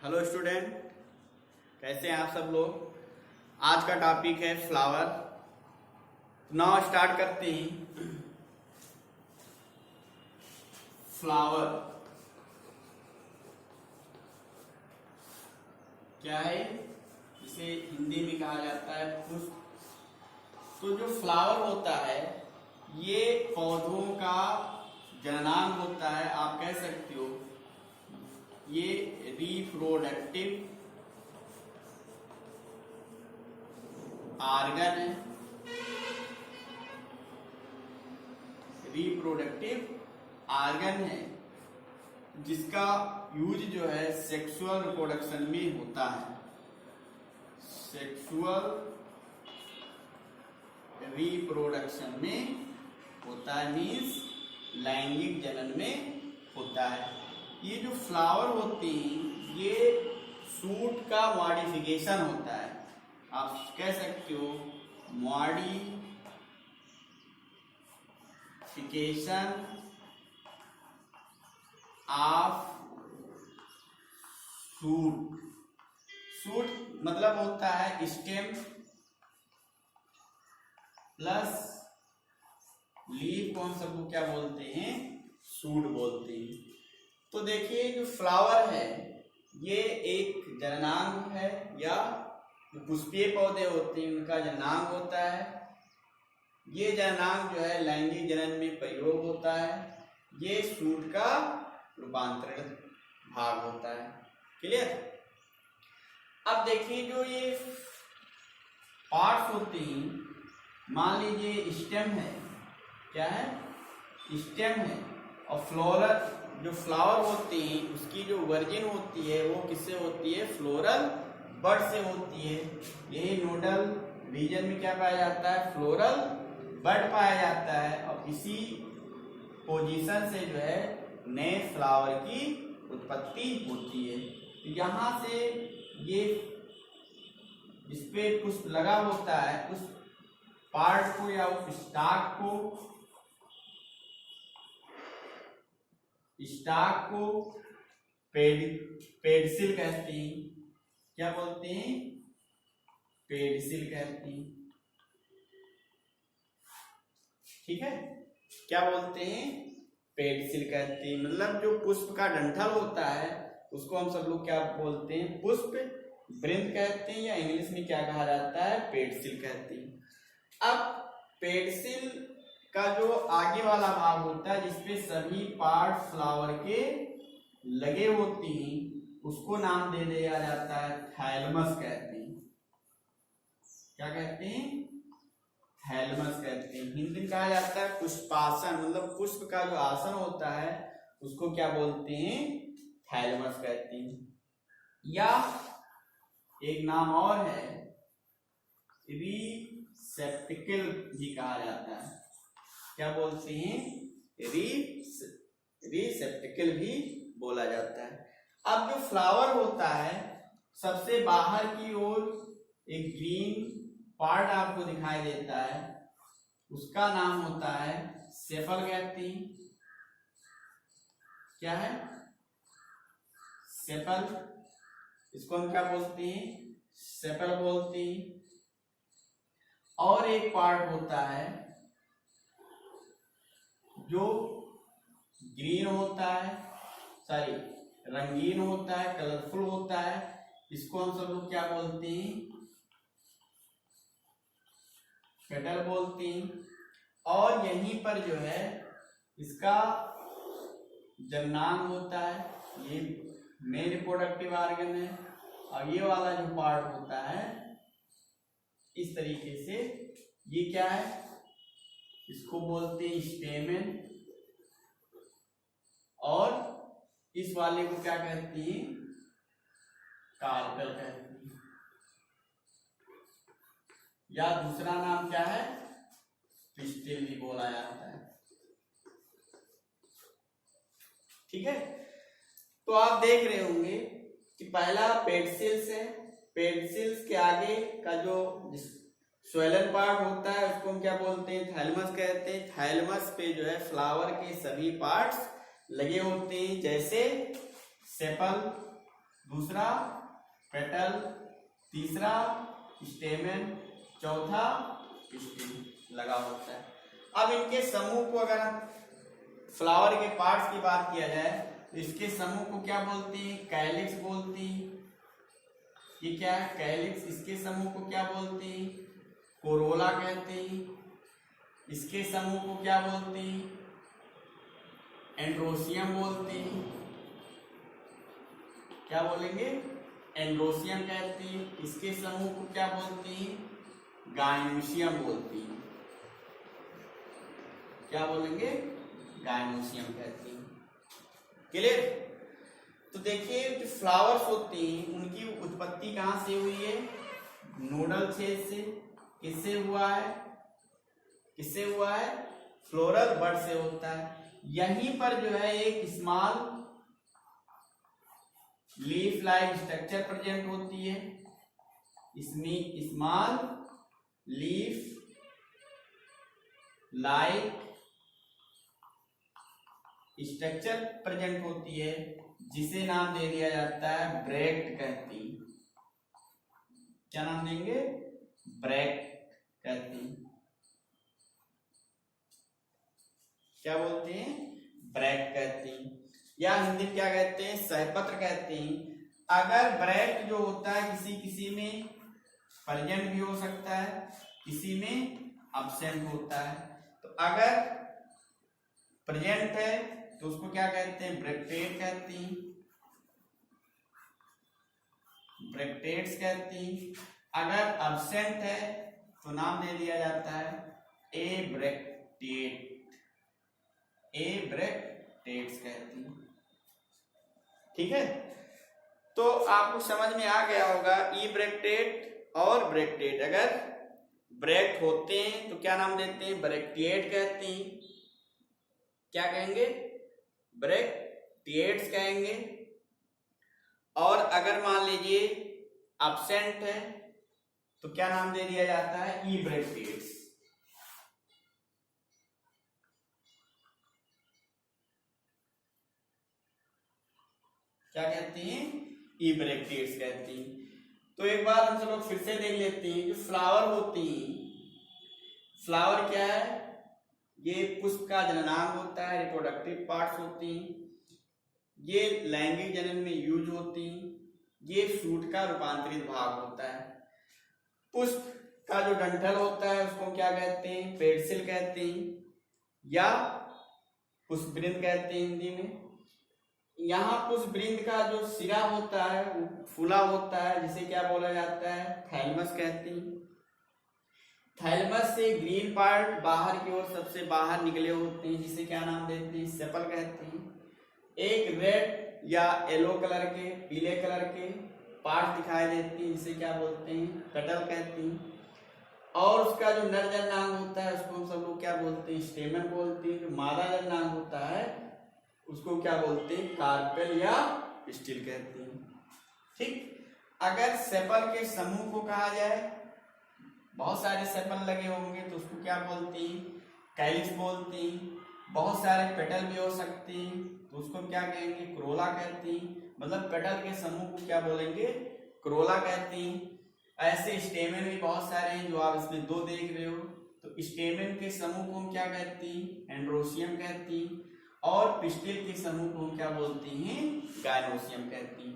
Hello student, कैसे हैं आप सब लोग। आज का टॉपिक है फ्लावर। नाउ स्टार्ट करते हैं। फ्लावर क्या है, इसे हिंदी में कहा जाता है पुष्प। तो जो फ्लावर होता है ये पौधों का जननांग होता है, आप कह सकते हो। ये रिप्रोडक्टिव आर्गन है, रिप्रोडक्टिव आर्गन है जिसका यूज जो है सेक्सुअल रिप्रोडक्शन में होता है। सेक्सुअल रिप्रोडक्शन में होता है, मीन्स लैंगिक जनन में होता है। ये जो फ्लावर होते हैं ये सूट का मॉडिफिकेशन होता है, आप कह सकते हो मॉडिफिकेशन ऑफ सूट। सूट मतलब होता है स्टेम प्लस लीफ, कौन सब को क्या बोलते हैं, सूट बोलते हैं। तो देखिए जो फ्लावर है ये एक जननांग है, या जो पुष्पीय पौधे होते हैं उनका जननांग होता है। ये जननांग जो है लैंगिक जनन में प्रयोग होता है। ये सूट का रूपांतरण भाग होता है। क्लियर। अब देखिए जो ये पार्ट्स होते हैं, मान लीजिए स्टेम है, क्या है, स्टेम है, और फ्लोरल जो फ्लावर होती हैं उसकी जो वर्जिन होती है वो किससे होती है, फ्लोरल बड से होती है। यही नोडल रीजन में क्या पाया जाता है, फ्लोरल बड पाया जाता है, और इसी पोजीशन से जो है नए फ्लावर की उत्पत्ति होती है। तो यहाँ से ये इस पे पुष्प लगा होता है, उस पार्ट को या उस स्टाक को पेडिसिल कहते हैं। क्या बोलते हैं, पेडिसिल कहते हैं। ठीक है, क्या बोलते हैं, पेडिसिल कहते हैं। मतलब जो पुष्प का डंठल होता है उसको हम सब लोग क्या बोलते हैं, पुष्प वृंत कहते हैं, या इंग्लिश में क्या कहा जाता है, पेडिसिल कहते हैं। अब पेडिसिल का जो आगे वाला भाग होता है जिसपे सभी पार्ट फ्लावर के लगे होते हैं उसको नाम दे दिया जाता है थैलमस कहते हैं। क्या कहते हैं, थैलमस कहते हैं। हिंदी में कहा जाता है पुष्पासन, मतलब पुष्प का जो आसन होता है उसको क्या बोलते हैं, थैलमस कहते हैं। या एक नाम और है रिसेप्टिकल भी कहा जाता है। क्या बोलते हैं, रिसेप्टिकल भी बोला जाता है। अब जो फ्लावर होता है सबसे बाहर की ओर एक ग्रीन पार्ट आपको दिखाई देता है, उसका नाम होता है सेपल कहते हैं। क्या है, सेपल, इसको हम क्या बोलते हैं, सेपल बोलते हैं। और एक पार्ट होता है जो ग्रीन होता है, सॉरी रंगीन होता है, कलरफुल होता है, इसको हम सब लोग क्या बोलते हैं, पेटल बोलते हैं। और यहीं पर जो है इसका जननांग होता है, ये मेन रिप्रोडक्टिव ऑर्गन है, और ये वाला जो पार्ट होता है इस तरीके से, ये क्या है, इसको बोलते हैं स्टेमेन, और इस वाले को क्या कहती है, कार्पेल कहती है, या दूसरा नाम क्या है, पिस्टिल भी बोला जाता है। ठीक है, तो आप देख रहे होंगे कि पहला पेडिसिल्स है, पेडिसिल्स के आगे का जो स्वेलन पार्ट होता है उसको हम क्या बोलते हैं, थैलमस कहते हैं। थैलमस पे जो है फ्लावर के सभी पार्ट्स लगे होते हैं, जैसे सेपल, दूसरा पेटल, तीसरा स्टेमन, चौथा स्टिल लगा होता है। अब इनके समूह को अगर फ्लावर के पार्ट्स की बात किया जाए तो इसके समूह को क्या बोलते हैं? कैलिक्स बोलते हैं। ये क्या है? कैलिक्स। इसके समूह को क्या बोलते हैं? कोरोला कहते हैं। इसके समूह को क्या बोलते हैं? एंड्रोसियम बोलते हैं। क्या बोलेंगे? एंड्रोसियम कहते हैं। इसके समूह को क्या बोलते हैं? गायनोसियम बोलते हैं। क्या बोलेंगे? गायनोसियम कहते हैं। क्लियर? तो देखिए जो फ्लावर्स होते हैं उनकी उत्पत्ति कहां से हुई है? नोडल छेद से। किससे हुआ है? किससे हुआ है? फ्लोरल बड से होता है। यहीं पर जो है एक small leaf like structure present होती है। इसमें small leaf like structure present होती है जिसे नाम दे दिया जाता है ब्रैक्ट कहती। क्या नाम देंगे? ब्रैक्ट कहती। क्या बोलते हैं? ब्रैक्ट कहती, या हिंदी में क्या कहते हैं? सहपत्र कहते हैं। अगर ब्रैक्ट जो होता है किसी किसी में प्रेजेंट भी हो सकता है, किसी में अब्सेंट होता है। तो अगर प्रेजेंट है तो उसको क्या कहते हैं? ब्रैक्टेट कहती हैं। ब्रैक्टेट्स कहती हैं। अगर अब्सेंट है तो नाम दे दिया जाता है एब्रैक्टेट। एब्रैक्टेट्स कहती हैं। ठीक है, तो आपको समझ में आ गया होगा इब्रैक्टेट और ब्रैक्टेट। अगर ब्रैक्ट होते हैं तो क्या नाम देते हैं? ब्रैक्टिएट कहते हैं। क्या कहेंगे? ब्रैक्टिएट्स कहेंगे। और अगर मान लीजिए अब्सेंट है तो क्या नाम दे दिया जाता है? इब्रैक्टिएट्स। क्या कहते हैं? इब्रैक्टिएट्स कहती हैं। तो एक बार हम सब लोग फिर से देख लेते हैं। जो फ्लावर होती हैं, फ्लावर क्या है? ये पुष्प का जननांग होता है, रिप्रोडक्टिव पार्ट्स होती हैं। ये लैंगिक जनन में यूज होती हैं। ये फ्रूट का रूपांतरित भाग होता है। पुष्प का जो डंठल होता है उसको क्या कहते हैं? पेडसिल कहते हैं या पुष्पवृंत कहते हैं हिंदी में। यहाँ पुष्पवृंत का जो सिरा होता है वो फूला होता है, जिसे क्या बोला जाता है? थैलमस कहते हैं। थैलमस से ग्रीन पार्ट बाहर की ओर सबसे बाहर निकले होते हैं, जिसे क्या नाम देते हैं? सेपल कहते हैं। एक रेड या येलो कलर के, पीले कलर के पार्ट दिखाई देती है, जिसे क्या बोलते हैं? पेटल कहते हैं। और उसका जो नर जननांग होता है उसको हम सब लोग क्या बोलते हैं? स्टेमन बोलते हैं। जो मादा जननांग होता है उसको क्या बोलते हैं? कार्पेल या स्टिल कहते हैं। ठीक, अगर सेपल के समूह को कहा जाए, बहुत सारे सेपल लगे होंगे तो उसको क्या बोलते हैं? कैलिक्स बोलते हैं। बहुत सारे पेटल भी हो सकते हैं तो उसको क्या कहेंगे? क्रोला कहते हैं। मतलब पेटल के समूह को क्या बोलेंगे? क्रोला कहते हैं। ऐसे स्टेमन भी बहुत सारे हैं जो आप इसमें दो देख रहे हो। तो स्टेमन के समूह को हम क्या कहते हैं? एंड्रोसियम कहते हैं। और पिस्टिल के समूह को हम क्या बोलते हैं? गायनोसियम कहते हैं।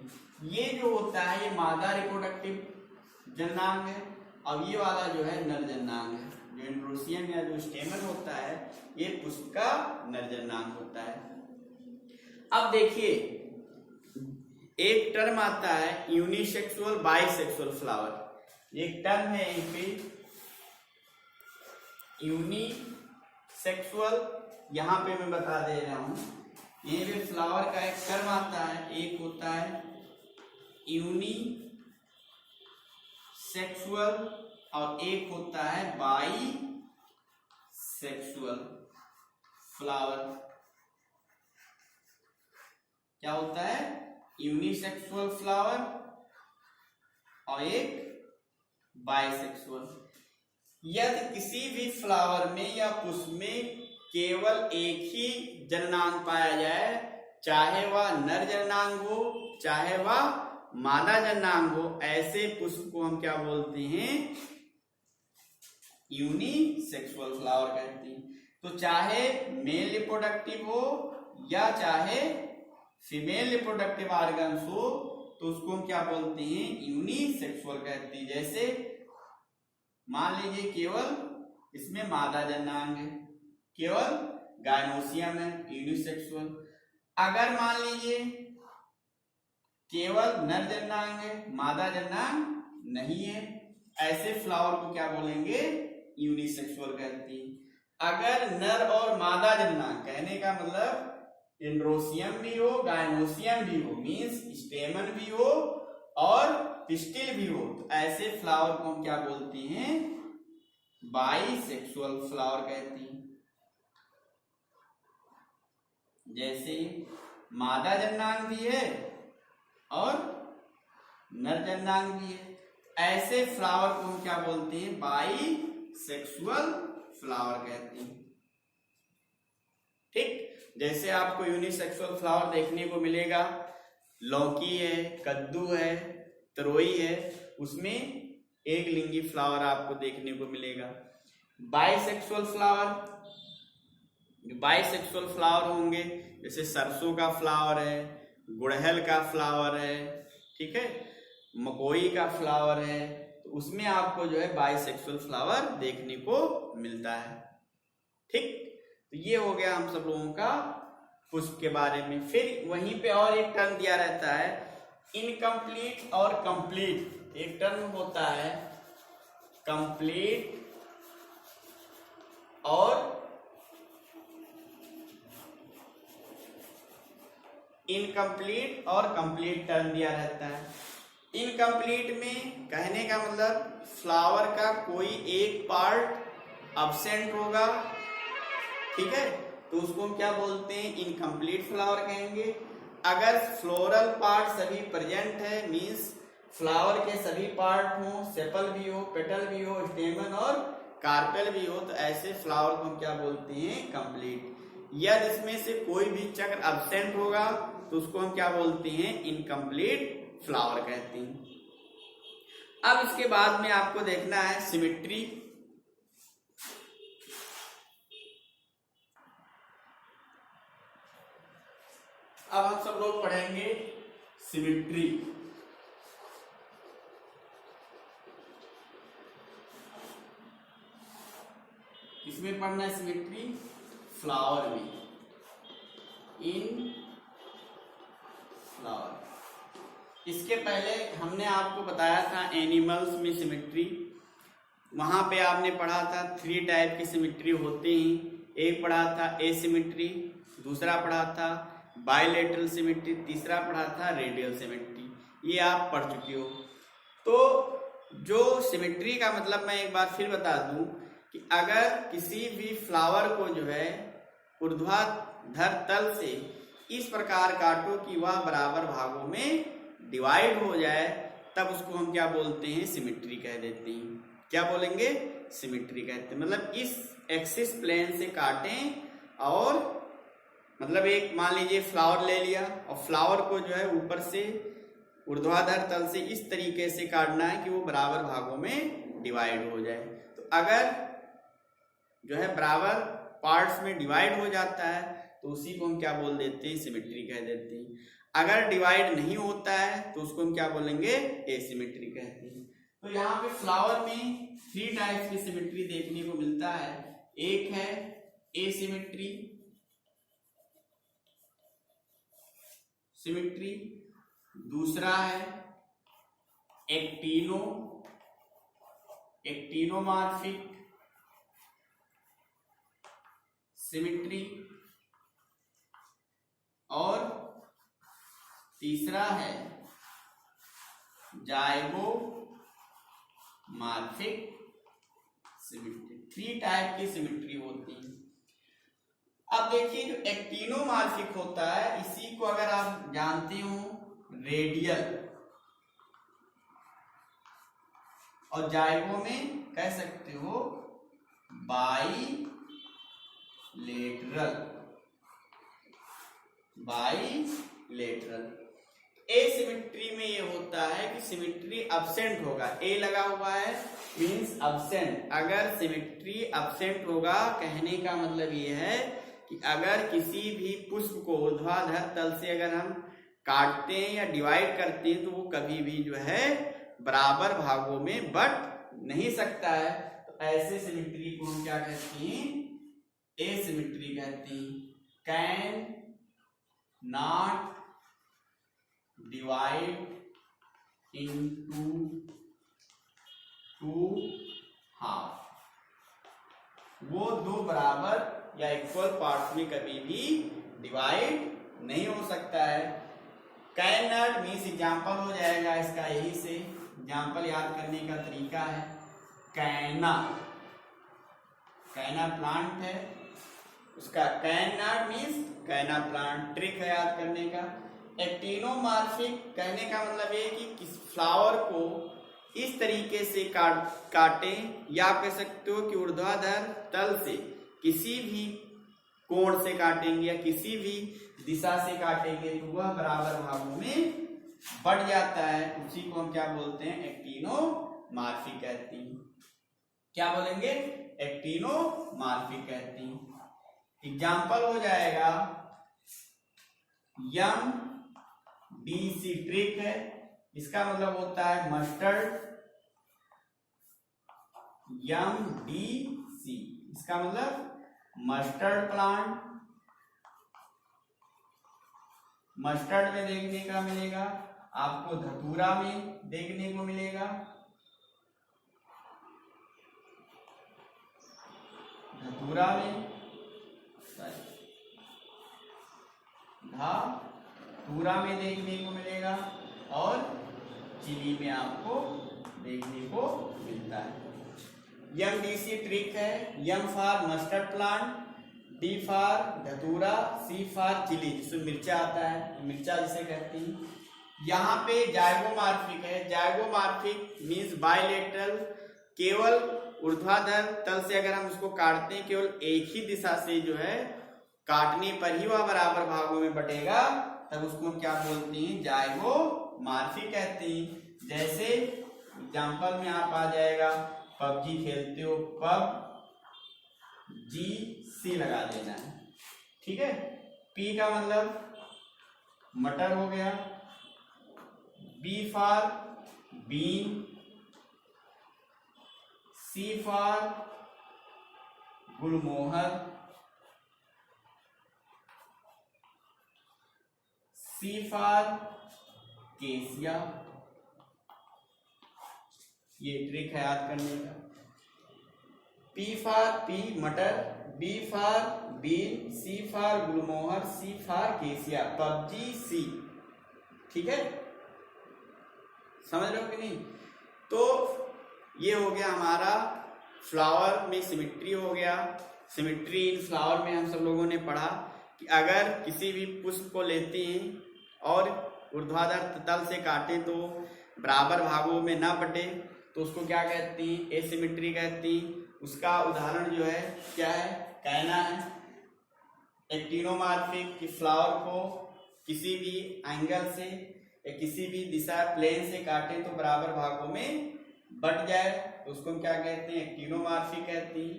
ये जो होता है ये मादा रिप्रोडक्टिव जननांग है। अब ये वाला जो है नर जननांग है। जो एंड्रोसियम या जो स्टेमन होता है ये पुष्प का नर जननांग होता है। अब देखिए एक टर्म आता है यूनिसेक्सुअल बाइसेक्सुअल फ्लावर। एक टर्म है यहीं पे यूनिसेक्सुअल, यहां पे मैं बता दे रहा हूं। ये भी फ्लावर का एक टर्म आता है। एक होता है यूनिसेक्सुअल और एक होता है बाई सेक्सुअल फ्लावर। क्या होता है? यूनिसेक्सुअल फ्लावर और एक बाइसेक्सुअल। यदि किसी भी फ्लावर में या पुष्प में केवल एक ही जननांग पाया जाए, चाहे वह नर जननांग हो चाहे वह मादा जननांग हो, ऐसे पुष्प को हम क्या बोलते हैं? यूनिसेक्सुअल फ्लावर कहते हैं। तो चाहे मेल रिप्रोडक्टिव हो या चाहे फीमेल रिप्रोडक्टिव ऑर्गन्स हो, तो उसको हम क्या बोलते हैं? यूनिसेक्सुअल कहते हैं। जैसे मान लीजिए केवल इसमें मादा जननांग है, केवल गायनोसियम है, यूनिसेक्सुअल। अगर मान लीजिए केवल नर जननांग है, मादा जननांग नहीं है, ऐसे फ्लावर को क्या बोलेंगे? यूनिसेक्सुअल कहते हैं। अगर नर और मादा जननांग, कहने का मतलब एंड्रोसियम भी हो, गायनोसियम भी हो, मींस स्टेमन भी हो और पिस्टिल भी हो, तो ऐसे फ्लावर को हम क्या बोलते हैं? बाइसेक्सुअल फ्लावर कहते हैं। जैसे मादा जननांग भी है और नर जननांग भी है, ऐसे फ्लावर को हम क्या बोलते हैं? बाइसेक्सुअल फ्लावर कहते हैं। ठीक, जैसे आपको यूनिसेक्सुअल फ्लावर देखने को मिलेगा, लौकी है, कद्दू है, तरोई है, उसमें एक लिंगी फ्लावर आपको देखने को मिलेगा। बाइसेक्सुअल फ्लावर होंगे, जैसे सरसों का फ्लावर है, गुड़हल का फ्लावर है, ठीक है, मकोई का फ्लावर है, तो उसमें आपको जो है बाइसेक्सुअल फ्लावर देखने को मिलता है। ठीक, तो ये हो गया हम सब लोगों का पुष्प के बारे में। फिर वहीं पे और एक टर्म दिया रहता है, इनकम्प्लीट और कंप्लीट। एक टर्म होता है कंप्लीट और इनकम्प्लीट और कंप्लीट टर्म दिया रहता है। इनकम्प्लीट में कहने का मतलब फ्लावर का कोई एक पार्ट अब्सेंट होगा, ठीक है, तो उसको हम क्या बोलते हैं? इनकम्प्लीट फ्लावर कहेंगे। अगर फ्लोरल पार्ट सभी प्रेजेंट है, मींस फ्लावर के सभी पार्ट हो, सेपल भी हो, पेटल भी हो, स्टेमन और कार्पेल भी हो, तो ऐसे फ्लावर को हम क्या बोलते हैं? कंप्लीट। यदि इसमें से कोई भी चक्र अब्सेंट होगा तो उसको हम क्या बोलते हैं? इनकम्प्लीट फ्लावर कहते हैं। अब इसके बाद में आपको देखना है सिमेट्री। अब हम सब लोग पढ़ेंगे सिमेट्री। किसमें पढ़ना है सिमेट्री? फ्लावर में, इन फ्लावर। इसके पहले हमने आपको बताया था एनिमल्स में सिमेट्री, वहां पे आपने पढ़ा था 3 टाइप की सिमेट्री होते हैं। एक पढ़ा था एसिमेट्री, दूसरा पढ़ा था बायलेटरल सिमेट्री, तीसरा पढ़ा था रेडियल सिमेट्री। ये आप पढ़ चुके हो। तो जो सिमेट्री का मतलब मैं एक बार फिर बता दूं कि अगर किसी भी फ्लावर को जो है ऊर्ध्वाधर तल से इस प्रकार काटो कि वह बराबर भागों में डिवाइड हो जाए, तब उसको हम क्या बोलते हैं? सिमेट्री कह देते हैं। क्या बोलेंगे? सिमेट्री कहते हैं। मतलब इस एक्सिस प्लेन से काटें और मतलब एक मान लीजिए फ्लावर ले लिया और फ्लावर को जो है ऊपर से ऊर्ध्वाधर तल से इस तरीके से काटना है कि वो बराबर भागों में डिवाइड हो जाए। तो अगर जो है बराबर पार्ट्स में डिवाइड हो जाता है तो उसी को हम क्या बोल देते हैं? सिमेट्री कह देते हैं। अगर डिवाइड नहीं होता है तो उसको हम क्या बोलेंगे? एसिमेट्री कहते हैं। तो यहाँ पे फ्लावर में 3 टाइप्स की सिमेट्री देखने को मिलता है। एक है एसिमेट्री सिमेट्री, दूसरा है एक्टिनोमॉर्फिक सिमेट्री और तीसरा है जाइगोमॉर्फिक सिमेट्री। 3 टाइप की सिमेट्री होती है। अब देखिए जो एक्टिनोमॉर्फिक होता है, इसी को अगर आप जानते हो रेडियल, और जाइगो में कह सकते हो बाईलेटरल। एसिमेट्री में ये होता है कि सिमेट्री अब्सेंट होगा, ए लगा हुआ है मीन्स अब्सेंट। अगर सिमेट्री अब्सेंट होगा कहने का मतलब ये है कि अगर किसी भी पुष्प को ऊर्ध्वाधर तल से अगर हम काटते हैं या डिवाइड करते हैं तो वो कभी भी जो है बराबर भागों में बट नहीं सकता है। तो ऐसे सिमेट्री को हम क्या कहते हैं, एसिमेट्री कहते हैं। Can not divide into two half, वो दो बराबर या इक्वल पार्ट्स में कभी भी डिवाइड नहीं हो सकता है। कैन नॉट मीन्स एग्जाम्पल हो जाएगा इसका, यही से एग्जाम्पल याद करने का तरीका है। कैना, कैना प्लांट है, उसका कैन नॉट मीन्स कैना प्लांट, ट्रिक है याद करने का। एक्टिनोमॉर्फिक कहने का मतलब ये कि किस फ्लावर को इस तरीके से काटें, या आप कह सकते हो कि ऊर्ध्वाधर तल से किसी भी कोण से काटेंगे या किसी भी दिशा से काटेंगे तो वह बराबर भागों में बढ़ जाता है। उसी को हम क्या बोलते हैं, एक्टिनोमॉर्फिक कहते हैं। क्या बोलेंगे, एक्टिनोमॉर्फिक कहते हैं। एग्जाम्पल हो जाएगा MDC, ट्रिक है, इसका मतलब होता है मस्टर्ड। MDC इसका मतलब मस्टर्ड प्लांट। मस्टर्ड में देखने का मिलेगा आपको, धतूरा में देखने को मिलेगा, धतूरा में, धतूरा में देखने को मिलेगा और चिली में आपको देखने को मिलता है। MDC ट्रिक है, M for mustard plant, D for धतूरा, C फॉर चिली जिसमें मिर्चा आता है, मिर्चा जिसे कहते हैं। यहाँ पे जाइगोमॉर्फिक है, जाइगोमॉर्फिक मीन्स बायलेटरल, केवल ऊर्ध्वाधर तल से अगर हम उसको काटते हैं केवल एक ही दिशा से जो है काटने पर ही वह बराबर भागों में बटेगा, तब उसको हम क्या बोलते हैं, जाइगोमॉर्फिक कहते हैं। जैसे एग्जाम्पल में आप आ जाएगा, पबजी खेलते हो, PUBG लगा देना है, ठीक है। P का मतलब मटर हो गया, B for bean, C for गुलमोहर, C फॉर केसिया। ये ट्रिक है याद करने का। P फॉर मटर, B for bean, C for गुलमोहर, C फॉर केसिया, PUBG। ठीक है, समझ रहे हो कि नहीं। तो ये हो गया हमारा फ्लावर में सिमेट्री हो गया। सिमेट्री इन फ्लावर में हम सब लोगों ने पढ़ा कि अगर किसी भी पुष्प को लेते हैं और ऊर्ध्वाधर तल से काटे तो बराबर भागों में ना बटे तो उसको क्या कहते हैं, एसिमेट्री कहते हैं। उसका उदाहरण जो है क्या है, कैना है। एक्टिनोमॉर्फिक कि फ्लावर को किसी भी एंगल से या किसी भी दिशा प्लेन से काटे तो बराबर भागों में बट जाए तो उसको हम क्या कहते हैं, एक्टिनोमॉर्फिक कहते हैं।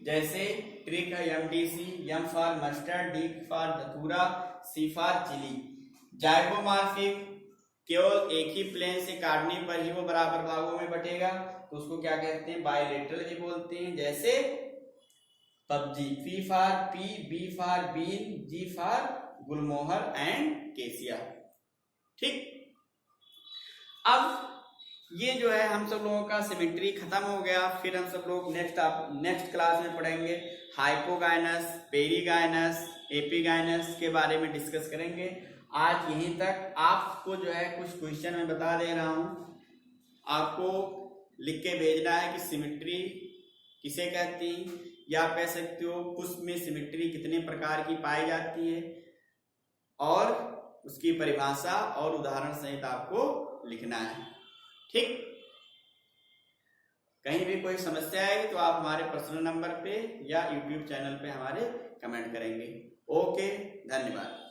जैसे ट्रिक है MDC, M for mustard, D for धतूरा, C फॉर चिली। जाइगोमॉर्फिक केवल एक ही प्लेन से काटने पर ही वो बराबर भागों में बटेगा तो उसको क्या कहते हैं, बायलेटरल ही बोलते हैं। जैसे PUBG, P for pea, B for bean, G for गुलमोहर एंड केसिया। ठीक, अब ये जो है हम सब लोगों का सिमेट्री खत्म हो गया। फिर हम सब लोग नेक्स्ट क्लास में पढ़ेंगे हाइपोगाइनस, पेरीगाइनस, एपीगाइनस के बारे में डिस्कस करेंगे। आज यहीं तक। आपको जो है कुछ क्वेश्चन मैं बता दे रहा हूँ, आपको लिख के भेजना है कि सिमेट्री किसे कहती है, या आप कह सकते हो पुष्प में सिमेट्री कितने प्रकार की पाई जाती है, और उसकी परिभाषा और उदाहरण सहित आपको लिखना है। ठीक, कहीं भी कोई समस्या आएगी तो आप हमारे पर्सनल नंबर पे या YouTube चैनल पे हमारे कमेंट करेंगे। ओके, धन्यवाद।